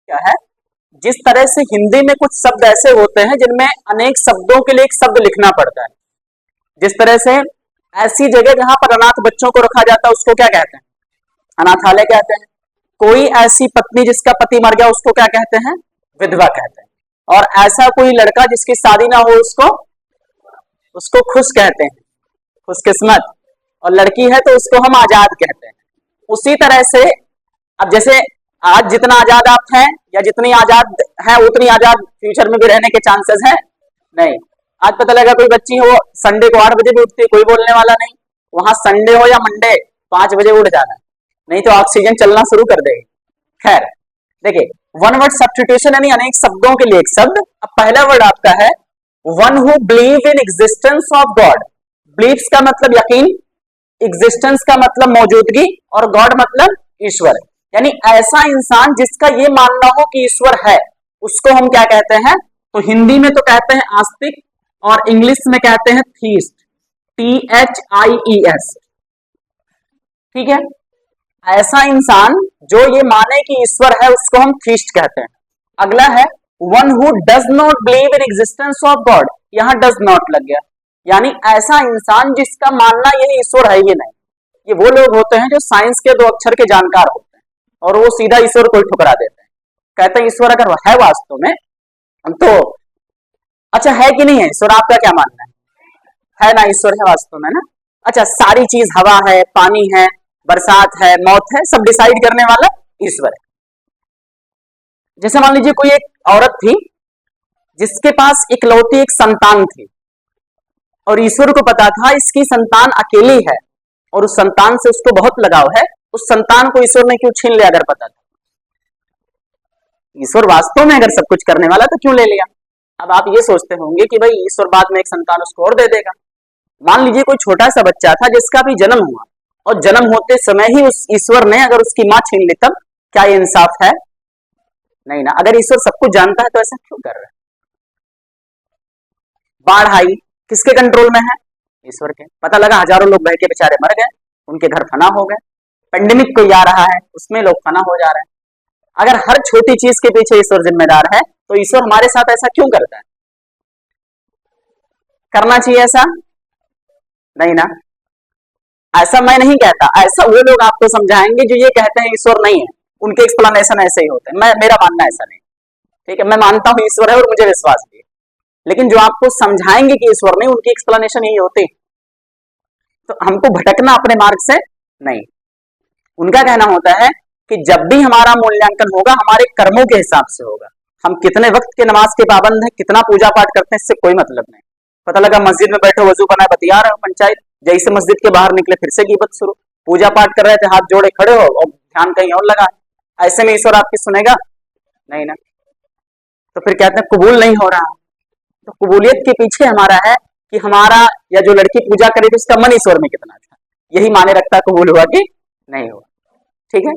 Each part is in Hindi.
क्या है, जिस तरह से हिंदी में कुछ शब्द ऐसे होते हैं जिनमें अनेक शब्दों के लिए एक शब्द लिखना पड़ता है, जिस तरह से ऐसी जगह जहां पर अनाथ बच्चों को रखा जाता है उसको क्या कहते हैं, अनाथालय कहते हैं। कोई ऐसी पत्नी जिसका पति मर गया उसको क्या कहते हैं, विधवा कहते हैं। और ऐसा कोई लड़का जिसकी शादी ना हो उसको खुश कहते हैं, खुशकिस्मत। और लड़की है तो उसको हम आजाद कहते हैं। उसी तरह से अब जैसे आज जितना आजाद आप हैं या जितनी आजाद है उतनी आजाद फ्यूचर में भी रहने के चांसेस हैं नहीं। आज पता लगा कोई बच्ची हो संडे को 8 बजे भी उठती है, कोई बोलने वाला नहीं। वहां संडे हो या मंडे 5 बजे उठ जाना, नहीं तो ऑक्सीजन चलना शुरू कर देगी। खैर देखिए, वन वर्ड सब्स्टिट्यूशन यानी अनेक शब्दों के लिए एक शब्द। अब पहला वर्ड आपका है one who believe in existence of God. Believes का मतलब यकीन, एग्जिस्टेंस का मतलब मौजूदगी, और गॉड मतलब ईश्वर। यानी ऐसा इंसान जिसका ये मानना हो कि ईश्वर है उसको हम क्या कहते हैं, तो हिंदी में तो कहते हैं आस्तिक और इंग्लिश में कहते हैं थीस्ट, THIES। ठीक है, ऐसा इंसान जो ये माने कि ईश्वर है उसको हम थीस्ट कहते हैं। अगला है one who does not believe in existence of God. यहां डज नॉट लग गया, यानी ऐसा इंसान जिसका मानना ये ईश्वर है ही नहीं। ये वो लोग होते हैं जो साइंस के 2 अक्षर के जानकार होते हैं और वो सीधा ईश्वर को ठुकरा देते हैं, कहते हैं ईश्वर अगर है वास्तव में तो अच्छा है कि नहीं है ईश्वर, आपका क्या मानना है ना, ईश्वर है वास्तव में ना। अच्छा, सारी चीज हवा है, पानी है, बरसात है, मौत है, सब डिसाइड करने वाला ईश्वर है। जैसे मान लीजिए कोई एक औरत थी जिसके पास इकलौती एक संतान थी और ईश्वर को पता था इसकी संतान अकेली है और उस संतान से उसको बहुत लगाव है। उस संतान को ईश्वर ने क्यों छीन लिया अगर पता था? ईश्वर वास्तव में अगर सब कुछ करने वाला तो क्यों ले लिया? अब आप ये सोचते होंगे कि भाई ईश्वर बाद में एक संतान उसको और दे देगा। मान लीजिए कोई छोटा सा बच्चा था जिसका भी जन्म हुआ और जन्म होते समय ही उस ईश्वर ने अगर उसकी मां छीन ली, तब क्या ये इंसाफ है? नहीं ना। अगर ईश्वर सब कुछ जानता है तो ऐसा क्यों कर रहा है? बाढ़ आई, किसके कंट्रोल में है? ईश्वर के। पता लगा हजारों लोग बह के बेचारे मर गए, उनके घर फना हो गए। पेंडेमिक कोई आ रहा है उसमें लोग फना हो जा रहे हैं। अगर हर छोटी चीज के पीछे ईश्वर जिम्मेदार है तो ईश्वर हमारे साथ ऐसा क्यों करता है? करना चाहिए ऐसा नहीं ना। ऐसा मैं नहीं कहता, ऐसा वो लोग आपको समझाएंगे जो ये कहते हैं ईश्वर नहीं है, उनके एक्सप्लेनेशन ऐसे ही होते हैं। मेरा मानना ऐसा नहीं। ठीक है, मैं मानता हूं ईश्वर है और मुझे विश्वास भी है, लेकिन जो आपको समझाएंगे कि ईश्वर नहीं, उनकी एक्सप्लेनेशन यही होती। तो हमको भटकना अपने मार्ग से नहीं। उनका कहना होता है कि जब भी हमारा मूल्यांकन होगा हमारे कर्मों के हिसाब से होगा। हम कितने वक्त के नमाज के पाबंद हैं, कितना पूजा पाठ करते हैं, इससे कोई मतलब नहीं। पता लगा मस्जिद में बैठे वजू बनाए बतिया रहे हो पंचायत, जैसे मस्जिद के बाहर निकले फिर से गिबत शुरू। पूजा पाठ कर रहे थे, हाथ जोड़े खड़े हो और ध्यान कहीं और लगा, ऐसे में ईश्वर आपकी सुनेगा नहीं ना। तो फिर कहते हैं कबूल नहीं हो रहा। तो कबूलियत के पीछे हमारा है कि हमारा या जो लड़की पूजा करे थी उसका मन ईश्वर में कितना था, यही माने रखता कबूल हुआ कि नहीं हुआ। ठीक है,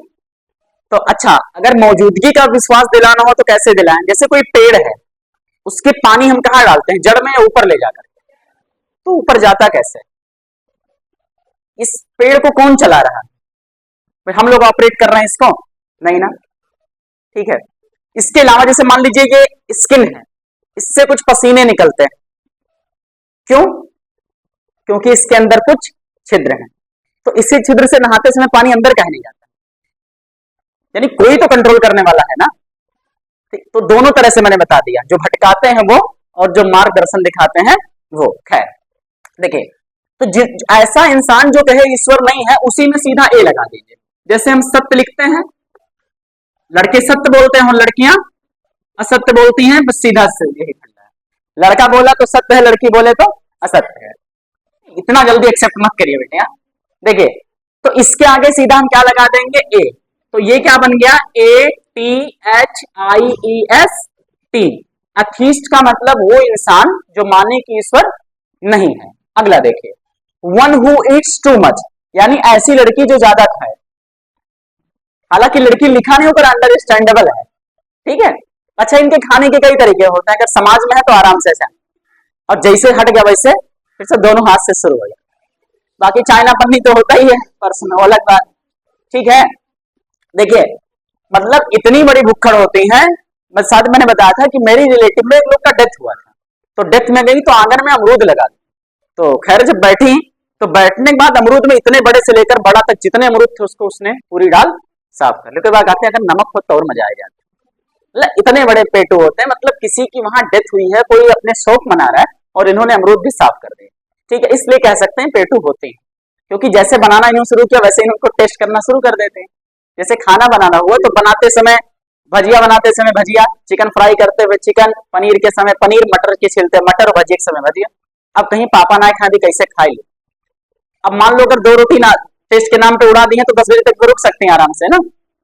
तो अच्छा, अगर मौजूदगी का विश्वास दिलाना हो तो कैसे दिलाएं? जैसे कोई पेड़ है, उसके पानी हम कहाँ डालते हैं, जड़ में या ऊपर ले जाकर? तो ऊपर जाता कैसे? इस पेड़ को कौन चला रहा है? हम लोग ऑपरेट कर रहे हैं इसको नहीं ना। ठीक है, इसके अलावा जैसे मान लीजिए ये स्किन है, इससे कुछ पसीने निकलते हैं, क्यों? क्योंकि इसके अंदर कुछ छिद्र हैं। तो इसी छिद्र से नहाते समय पानी अंदर कहीं नहीं जाता, यानी कोई तो कंट्रोल करने वाला है ना। तो दोनों तरह से मैंने बता दिया, जो भटकाते हैं वो और जो मार्गदर्शन दिखाते हैं वो। खैर देखिए, तो ऐसा इंसान जो कहे ईश्वर नहीं है उसी में सीधा ए लगा दीजिए। जैसे हम सत्य लिखते हैं, लड़के सत्य बोलते हैं और लड़कियां असत्य बोलती हैं, बस सीधा से यही फंडा है। लड़का बोला तो सत्य है, लड़की बोले तो असत्य है। इतना जल्दी एक्सेप्ट मत करिए बेटे। देखिए, तो इसके आगे सीधा हम क्या लगा देंगे? ए। तो ये क्या बन गया? ATHIEST। अथीस्ट का मतलब वो इंसान जो माने कि ईश्वर नहीं है। अगला देखिए, one who Yeats too much, यानी ऐसी लड़की जो ज्यादा खाए। हालांकि लड़की लिखा नहीं होकर अंडरस्टैंडेबल है। ठीक है, अच्छा, इनके खाने के कई तरीके होते हैं। अगर समाज में है तो आराम से जाए, और जैसे हट गया वैसे फिर से दोनों हाथ से शुरू हो गया। बाकी चाइना पन्नी तो होता ही है, पर्सनल अलग बात। ठीक है, देखिए मतलब इतनी बड़ी भुक्खड़ होती हैं। मैं साथ मैंने बताया था कि मेरी रिलेटिव में एक लोग का डेथ हुआ था, तो डेथ में गई तो आंगन में अमरूद लगा दी। तो खैर जब बैठी तो बैठने के बाद अमरूद में इतने बड़े से लेकर बड़ा तक जितने अमरूद थे उसको उसने पूरी डाल साफ कर लेते बाद कहते हैं अगर नमक हो तो और मजा आ जाता। मतलब इतने बड़े पेटू होते हैं, मतलब किसी की वहां डेथ हुई है, कोई अपने शौक मना रहा है और इन्होंने अमरूद भी साफ कर दिए। ठीक है, इसलिए कह सकते हैं पेटू होते हैं, क्योंकि जैसे बनाना इन्होंने शुरू किया वैसे इनको टेस्ट करना शुरू कर देते हैं। जैसे खाना बनाना हुआ तो बनाते समय भजिया, बनाते समय भजिया, चिकन फ्राई करते हुए चिकन, पनीर के समय पनीर, मटर के छिलते मटर, भजिए के समय भजिया। अब कहीं पापा ना खाए भी कैसे खाए लो। अब मान लो अगर दो रोटी ना टेस्ट के नाम पे उड़ा दी है तो 10 बजे तक वो रुक सकते हैं आराम से ना।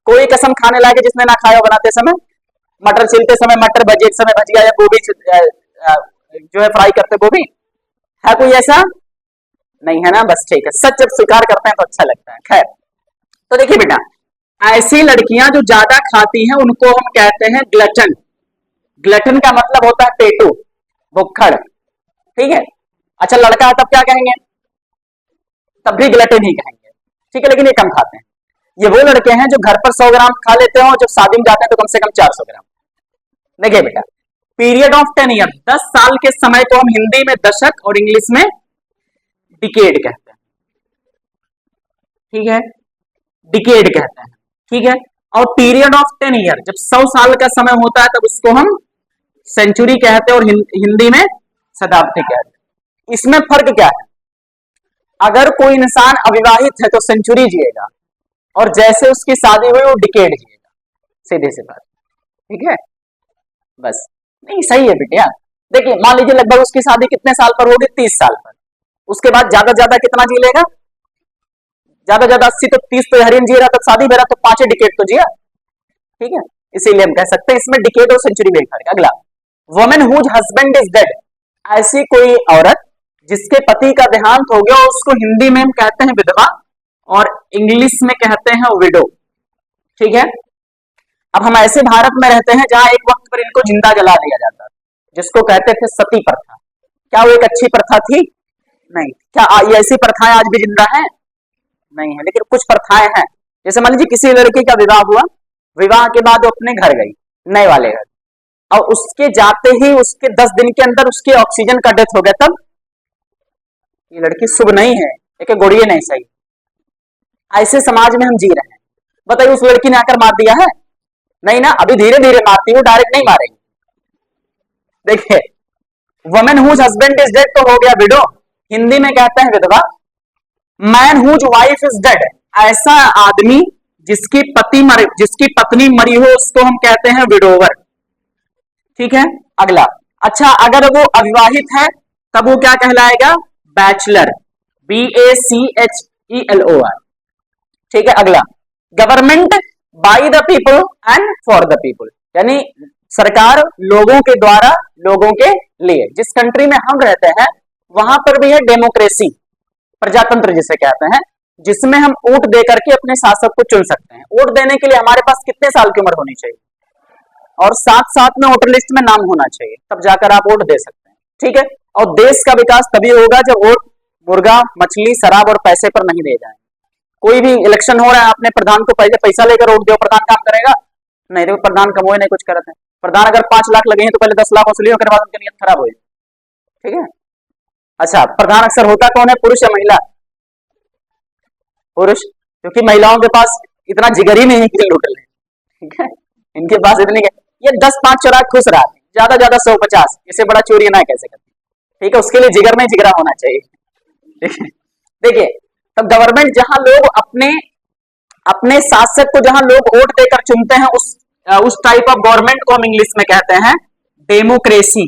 कोई कसम खाने लाके जिसने ना खाया बनाते समय, मटर छिलते समय मटर, भजिए के समय भजिया, या गोभी जो है फ्राई करते गोभी, है कोई ऐसा? नहीं है ना, बस ठीक है। सच जब स्वीकार करते हैं तो अच्छा लगता है। खैर, तो देखिए बेटा, ऐसी लड़कियां जो ज्यादा खाती हैं उनको हम कहते हैं ग्लटन। ग्लटन का मतलब होता है पेटू, भुक्खड़। ठीक है, अच्छा लड़का है तब क्या कहेंगे? तब भी ग्लटन ही कहेंगे। ठीक है, लेकिन ये कम खाते हैं। ये वो लड़के हैं जो घर पर 100 ग्राम खा लेते हो, जब शादी में जाते हैं तो कम से कम 400 ग्राम। देखिए बेटा, पीरियड ऑफ 10 ईयर, 10 साल के समय को हम हिंदी में दशक और इंग्लिश में डिकेड कहते हैं। ठीक है, डिकेड कहते हैं। ठीक है, और पीरियड ऑफ 10 ईयर, जब 100 साल का समय होता है तब उसको हम सेंचुरी कहते हैं और हिंदी में शताब्दी कहते हैं। इसमें फर्क क्या है? अगर कोई इंसान अविवाहित है तो सेंचुरी जिएगा, और जैसे उसकी शादी हुई वो डिकेड जिएगा। सीधे सी बात। ठीक है, बस। नहीं सही है बेटिया। देखिए मान लीजिए लगभग उसकी शादी कितने साल पर होगी? 30 साल पर। उसके बाद ज्यादा ज्यादा कितना जी लेगा? ज्यादा ज्यादा 80, तो 30 तो हरियन जी रहा, तब शादी में रहा, तो 5 डिकेड तो जिया। ठीक है, इसीलिए हम कह सकते हैं इसमें डिकेड और सेंचुरी में फर्क। अगला, women whose husband is dead, ऐसी कोई औरत जिसके पति का देहांत हो गया, उसको हिंदी में हम कहते हैं विधवा और इंग्लिश में कहते हैं विडो। ठीक है, अब हम ऐसे भारत में रहते हैं जहां एक वक्त पर इनको जिंदा जला दिया जाता था, जिसको कहते थे सती प्रथा। क्या वो एक अच्छी प्रथा थी? नहीं। क्या ये ऐसी प्रथाएं आज भी जिंदा हैं? नहीं है, लेकिन कुछ प्रथाएं हैं। जैसे मान लीजिए किसी लड़की का विवाह हुआ, विवाह के बाद वो अपने घर गई, नए वाले घर, और उसके जाते ही उसके 10 दिन के अंदर उसके ऑक्सीजन का डेथ हो गया, तब ये लड़की शुभ नहीं है, एक गोड़िए नहीं सही। ऐसे समाज में हम जी रहे हैं। बताइए उस लड़की ने आकर मार दिया है? नहीं ना, अभी धीरे धीरे मारती हूँ, डायरेक्ट नहीं मारेंगे। देखिए, women whose husband is dead तो हो गया विडो, हिंदी में कहते हैं विधवा। Man whose wife is dead, ऐसा आदमी जिसकी पत्नी मरी हो उसको हम कहते हैं विडोवर। ठीक है, अगला, अच्छा अगर वो अविवाहित है तब वो क्या कहलाएगा? Bachelor, BACHELOR। ठीक है, अगला, government by the people and for the people, यानी सरकार लोगों के द्वारा लोगों के लिए। जिस कंट्री में हम रहते हैं वहां पर भी है डेमोक्रेसी, प्रजातंत्र जिसे कहते हैं, जिसमें हम वोट दे करके अपने शासक को चुन सकते हैं। वोट देने के लिए हमारे पास कितने साल की उम्र होनी चाहिए? और साथ साथ में वोटर लिस्ट में नाम होना चाहिए, तब जाकर आप वोट दे सकते हैं। ठीक है, और देश का विकास तभी होगा जब वोट मुर्गा, मछली, शराब और पैसे पर नहीं दे जाए। कोई भी इलेक्शन हो रहा है, आपने प्रधान को पहले पैसा लेकर वोट दो, प्रधान काम करेगा? नहीं, देखो प्रधान कमोए नहीं कुछ करते हैं। प्रधान अगर 5 लाख लगे हैं तो पहले 10 लाख वसूली, उसके बाद उनकी नियत खराब हो जाए। ठीक है, अच्छा प्रधान अक्सर होता कौन है, पुरुष या महिला? पुरुष, क्योंकि महिलाओं के पास इतना जिगर ही नहीं है कि लूट ले। ठीक है, इनके पास इतनी, ये 10-5 चोरा खुश रहा, ज्यादा ज्यादा 150, इससे बड़ा चोरी ना कैसे करती। ठीक है, उसके लिए जिगर में जिगरा होना चाहिए। देखिए, तब गवर्नमेंट जहां लोग अपने शासक को जहां लोग वोट देकर चुनते हैं, उस टाइप ऑफ गवर्नमेंट को हम इंग्लिश में कहते हैं डेमोक्रेसी।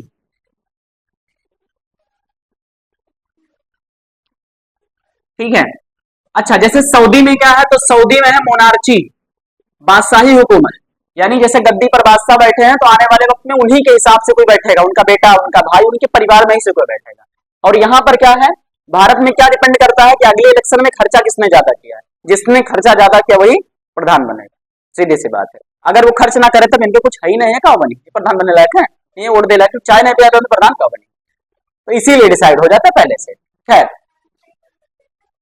ठीक है, अच्छा जैसे सऊदी में क्या है, तो सऊदी में है मोनार्ची, बादशाही हुकूमत। यानी जैसे गद्दी पर बादशाह बैठे हैं तो आने वाले वक्त में उन्हीं के हिसाब से कोई बैठेगा, उनका बेटा, उनका भाई, उनके परिवार में ही से कोई बैठेगा। और यहाँ पर क्या है, भारत में क्या डिपेंड करता है कि अगले इलेक्शन में खर्चा किसने ज्यादा किया है, जिसने खर्चा ज्यादा किया वही प्रधान बनेगा। सीधी सी बात है, अगर वो खर्च ना करे तब इनके कुछ है ही नहीं है, क्या बनी प्रधान बनने लायक है? ये वोट दे लायक, चाय नहीं पिया तो प्रधान क्या बनी? तो इसीलिए डिसाइड हो जाता है पहले से। खैर,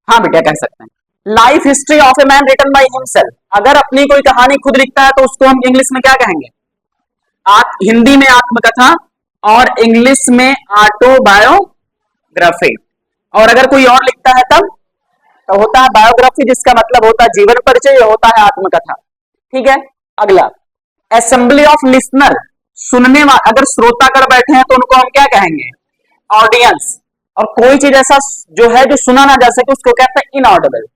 हाँ बेटा कह सकते हैं। Life history of a man written by himself, अगर अपनी कोई कहानी खुद लिखता है तो उसको हम इंग्लिश में क्या कहेंगे? हिंदी में आत्मकथा और इंग्लिश में ऑटोबायोग्राफी। और अगर कोई और लिखता है तब तो होता है बायोग्राफी, जिसका मतलब होता है जीवन परिचय, ये होता है आत्मकथा। ठीक है, अगला असेंबली ऑफ लिसनर, सुनने वाले, अगर श्रोता कर बैठे हैं तो उनको हम क्या कहेंगे? ऑडियंस। और कोई चीज ऐसा जो है जो सुना ना जा सके उसको कहते हैं इनऑडिबल।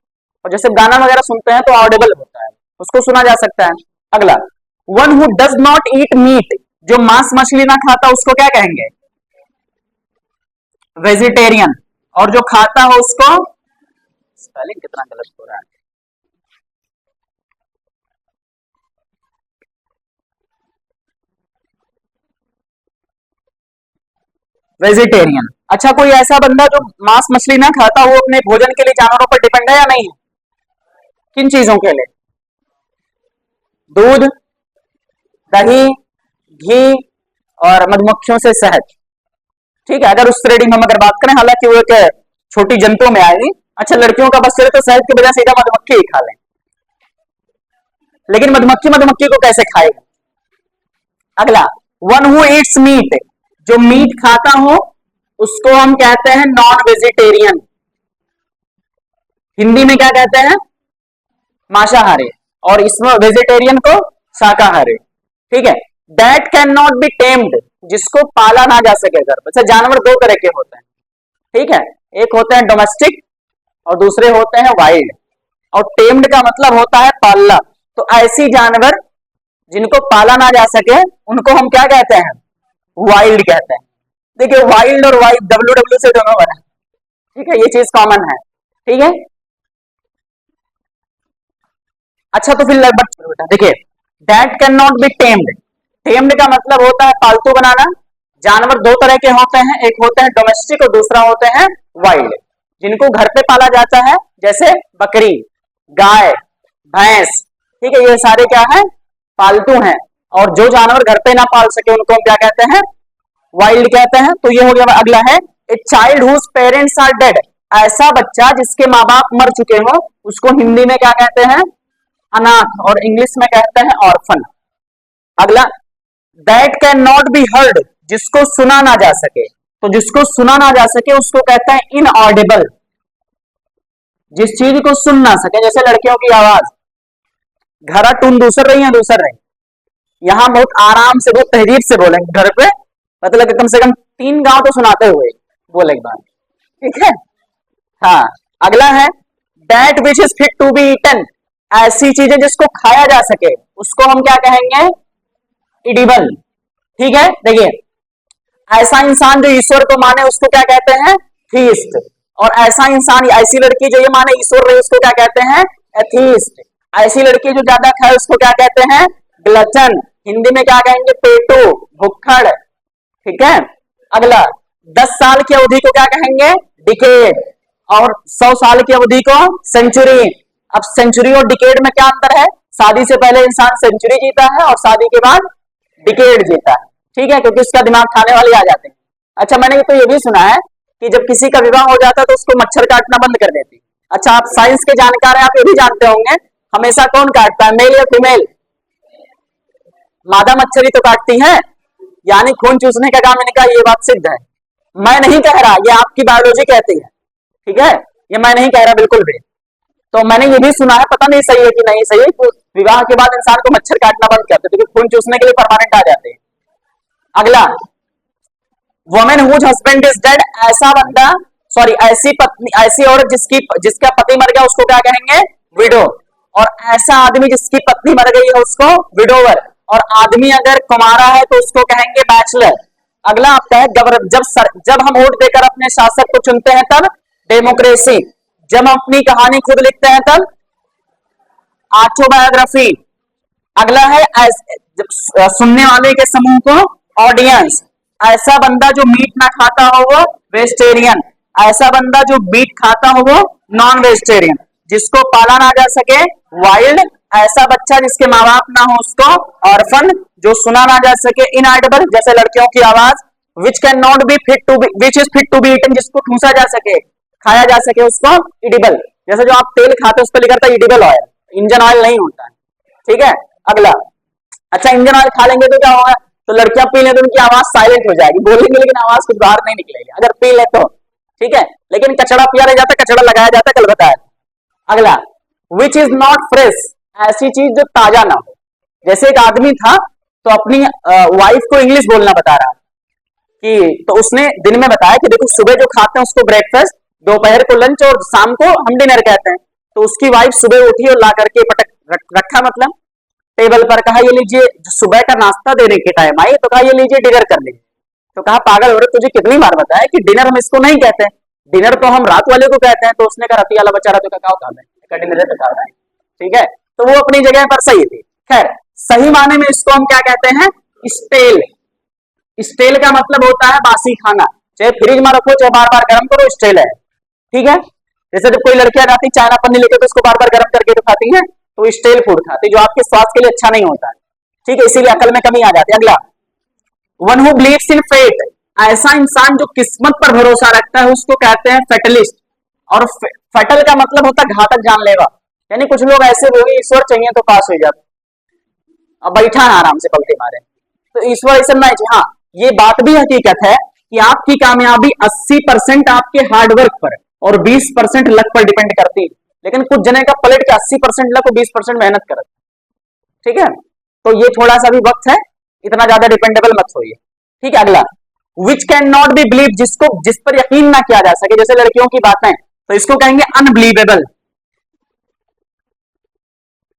और जैसे गाना वगैरह सुनते हैं तो ऑडिबल होता है, उसको सुना जा सकता है। अगला one who does not eat meat, जो मांस मछली ना खाता उसको क्या कहेंगे? वेजिटेरियन। और जो खाता हो उसको, स्पेलिंग कितना गलत हो रहा है, वेजिटेरियन। अच्छा, कोई ऐसा बंदा जो मांस मछली ना खाता, वो अपने भोजन के लिए जानवरों पर डिपेंड है या नहीं है? किन चीजों के लिए? दूध, दही, घी और मधुमक्खियों से शहद। ठीक है, अगर उस श्रेणी में हम अगर बात करें, हालांकि वो एक छोटी जंतु में आएगी। अच्छा, लड़कियों का बस चले तो शहद की बजाय सीधा मधुमक्खी ही खा लें, लेकिन मधुमक्खी मधुमक्खी को कैसे खाएगी? अगला वन हु ईट्स मीट, जो मीट खाता हो उसको हम कहते हैं नॉन वेजिटेरियन। हिंदी में क्या कहते हैं? मांसाहारी। और इसमें वेजिटेरियन को शाकाहारी। ठीक है, that can not B tamed, जिसको पाला ना जा सके घर पर। जानवर दो तरह के होते हैं, ठीक है, एक होते हैं डोमेस्टिक और दूसरे होते हैं वाइल्ड। और टेम्ड का मतलब होता है पालना। तो ऐसी जानवर जिनको पाला ना जा सके उनको हम क्या कहते हैं? वाइल्ड कहते हैं। देखिए, वाइल्ड और वाइल्ड डब्ल्यू से दोनों बना, ठीक है, ये चीज कॉमन है। ठीक है, अच्छा तो फिर लगभग देखिए, that can not B tamed. Tamed का मतलब होता है पालतू बनाना। जानवर दो तरह के होते हैं, एक होते हैं डोमेस्टिक और दूसरा होते हैं वाइल्ड। जिनको घर पे पाला जाता है जैसे बकरी, गाय, भैंस, ठीक है, ये सारे क्या है? पालतू हैं। और जो जानवर घर पे ना पाल सके उनको हम क्या कहते हैं? वाइल्ड कहते हैं। तो ये हो गया। अगला है a child whose parents are dead, ऐसा बच्चा जिसके माँ बाप मर चुके हो उसको हिंदी में क्या कहते हैं? अनाथ। और इंग्लिश में कहते हैं ऑर्फन। अगला that can not be heard, जिसको सुना ना जा सके। तो जिसको सुना ना जा सके उसको कहते हैं इनऑडिबल। जिस चीज को सुन ना सके, जैसे लड़कियों की आवाज, घर टून दूसर रही है, दूसर रही, यहां बहुत आराम से बहुत तहजीब से बोलेंगे, घर पे मतलब कि कम से कम 3 गांव तो सुनाते हुए बोले बात। ठीक है, हाँ। अगला है that which is fit to be eaten, ऐसी चीजें जिसको खाया जा सके उसको हम क्या कहेंगे? इडिबल। ठीक है, देखिए, ऐसा इंसान जो ईश्वर को माने उसको क्या कहते हैं? थीस्ट। और ऐसा इंसान, ऐसी लड़की जो ये माने ईश्वर रही उसको क्या कहते हैं? एथीस्ट। ऐसी लड़की जो ज्यादा खाए उसको क्या कहते हैं? ग्लटन। हिंदी में क्या कहेंगे? पेटू, भुक्खड़। ठीक है, अगला 10 साल की अवधि को क्या कहेंगे? डिकेड। और 100 साल की अवधि को सेंचुरी। अब सेंचुरी और डिकेड में क्या अंतर है? शादी से पहले इंसान सेंचुरी जीता है और शादी के बाद डिकेड जीता है। ठीक है, क्योंकि उसका दिमाग खाने वाले आ जाते हैं। अच्छा, मैंने तो ये भी सुना है कि जब किसी का विवाह हो जाता है तो उसको मच्छर काटना बंद कर देती। अच्छा, आप साइंस के जानकार हैं, आप ये भी जानते होंगे हमेशा कौन काटता है, मेल या फीमेल? मादा मच्छर ही तो काटती है, यानी खून चूसने का काम इनका, ये बात सिद्ध है। मैं नहीं कह रहा, ये आपकी बायोलॉजी कहती है। ठीक है, ये मैं नहीं कह रहा बिल्कुल भी। तो मैंने ये भी सुना है, पता नहीं सही है कि नहीं सही है, तो विवाह के बाद इंसान को मच्छर काटना बंद करते क्योंकि खून चूसने के लिए परमानेंट आ जाते हैं। अगला women whose husband is dead, ऐसा बंदा, सॉरी, ऐसी पत्नी, ऐसी औरत जिसका पति मर गया उसको क्या कहेंगे? विडो। और ऐसा आदमी जिसकी पत्नी मर गई है उसको विडोवर। और आदमी अगर कुमारा है तो उसको कहेंगे बैचलर। अगला आपका है जब हम वोट देकर अपने शासक को चुनते हैं तब डेमोक्रेसी। जब हम अपनी कहानी खुद लिखते हैं तब ऑटोबायोग्राफी। अगला है सुनने वाले के समूह को ऑडियंस। ऐसा बंदा जो मीट ना खाता हो वो वेजिटेरियन। ऐसा बंदा जो मीट खाता हो वो नॉन वेजिटेरियन। जिसको पाला ना जा सके वाइल्ड। ऐसा बच्चा जिसके माँ बाप ना हो उसको ऑर्फन। जो सुना ना जा सके इनऑडिबल, जैसे लड़कियों की आवाज। Which can not be fit to be, which is fit to be eaten, जिसको ठूसा जा सके, खाया जा सके उसको इडिबल। जैसे जो आप तेल खाते हैं उस पर लिखा था इडिबल ऑयल, इंजन ऑयल नहीं होता है, ठीक है। अगला, अच्छा इंजन ऑयल खा लेंगे तो क्या होगा, तो लड़कियां पी लें तो उनकी आवाज साइलेंट हो जाएगी, बोलेंगे लेकिन आवाज कुछ बाहर नहीं निकलेगी अगर पी ले तो, ठीक है। लेकिन कचड़ा पिया रह जाता, कचड़ा लगाया जाता, कल बताया। अगला, विच इज नॉट फ्रेश, ऐसी चीज जो ताजा ना हो। जैसे एक आदमी था तो अपनी वाइफ को इंग्लिश बोलना बता रहा कि, तो उसने दिन में बताया कि देखो सुबह जो खाते हैं उसको ब्रेकफास्ट, दोपहर को लंच और शाम को हम डिनर कहते हैं। तो उसकी वाइफ सुबह उठी और ला करके पटक रखा, मतलब टेबल पर, कहा ये लीजिए सुबह का नाश्ता देने के टाइम आई, तो कहा ये लीजिए डिनर कर लीजिए। तो कहा पागल औरत तुझे कितनी बार बताया कि डिनर हम इसको नहीं कहते हैं, डिनर तो हम रात वाले को कहते हैं। तो उसने कहा राती वाला बेचारा तो क्या खा ले, डिनर तो खा रहा है, ठीक है। तो वो अपनी जगह पर सही थी। खैर सही माने में इसको हम क्या कहते हैं, स्टेल। स्टेल का मतलब होता है बासी खाना, चाहे फ्रिज में रखो चाहे बार बार गर्म करो, स्टेल है, ठीक है। जैसे जब कोई लड़कियां जाती चायना पन्नी लेके तो उसको बार बार गर्म करके तो खाती हैं, तो स्टेल फूड खाती, जो आपके स्वास्थ्य के लिए अच्छा नहीं होता है, ठीक है, इसीलिए अकल में कमी आ जाती है। अगला, one who believes in fate, ऐसा इंसान जो किस्मत पर भरोसा रखता है उसको कहते हैं फेटलिस्ट। और फेटल का मतलब होता है घातक जानलेवा, यानी कुछ लोग ऐसे लोग ईश्वर चाहिए तो पास हो जाते, अब बैठा है आराम से पलटे मारे, तो ईश्वर ऐसा नहीं। हाँ ये बात भी हकीकत है कि आपकी कामयाबी 80% आपके हार्डवर्क पर और 20% लक पर डिपेंड करती है, लेकिन कुछ जने का पलट के 80% लक और 20% मेहनत करते, ठीक है। तो ये थोड़ा सा भी वक्त है, इतना ज्यादा डिपेंडेबल मत होइए, ठीक है। अगला, विच कैन नॉट बी बिलीव, जिस पर यकीन ना किया जा सके, जैसे लड़कियों की बातें, तो इसको कहेंगे अनबिलीवेबल।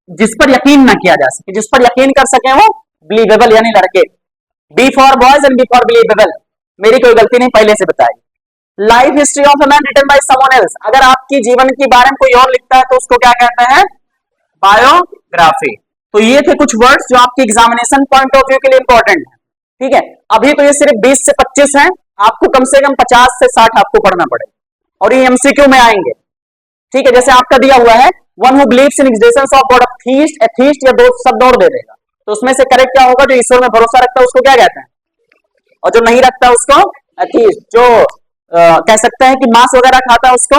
जिस पर यकीन ना किया जा सके, जिस पर यकीन कर सके वो बिलीवेबल यानी लड़के। B for boys and B for believable, मेरी कोई गलती नहीं, पहले से बताई। Life history of a man written by someone else, अगर आपकी जीवन के बारे में कोई और लिखता है तो उसको क्या कहते हैं, बायोग्राफी। तो ये थे कुछ वर्ड्स जो आपकी एग्जामिनेशन पॉइंट ऑफ व्यू के लिए इंपॉर्टेंट है, ठीक है। अभी तो ये सिर्फ 20 से 25 है, आपको कम से कम 50 से 60 आपको पढ़ना पड़े, और ये एमसीक्यू में आएंगे, ठीक है। जैसे आपका दिया हुआ है one who believes in existence of God, theist atheist या दो शब्द और दे देगा, तो उसमें से करेक्ट क्या होगा, जो ईश्वर में भरोसा रखता है उसको क्या कहते हैं, और जो नहीं रखता उसको एथीस्ट, जो कह सकते हैं कि मांस वगैरह खाता है उसको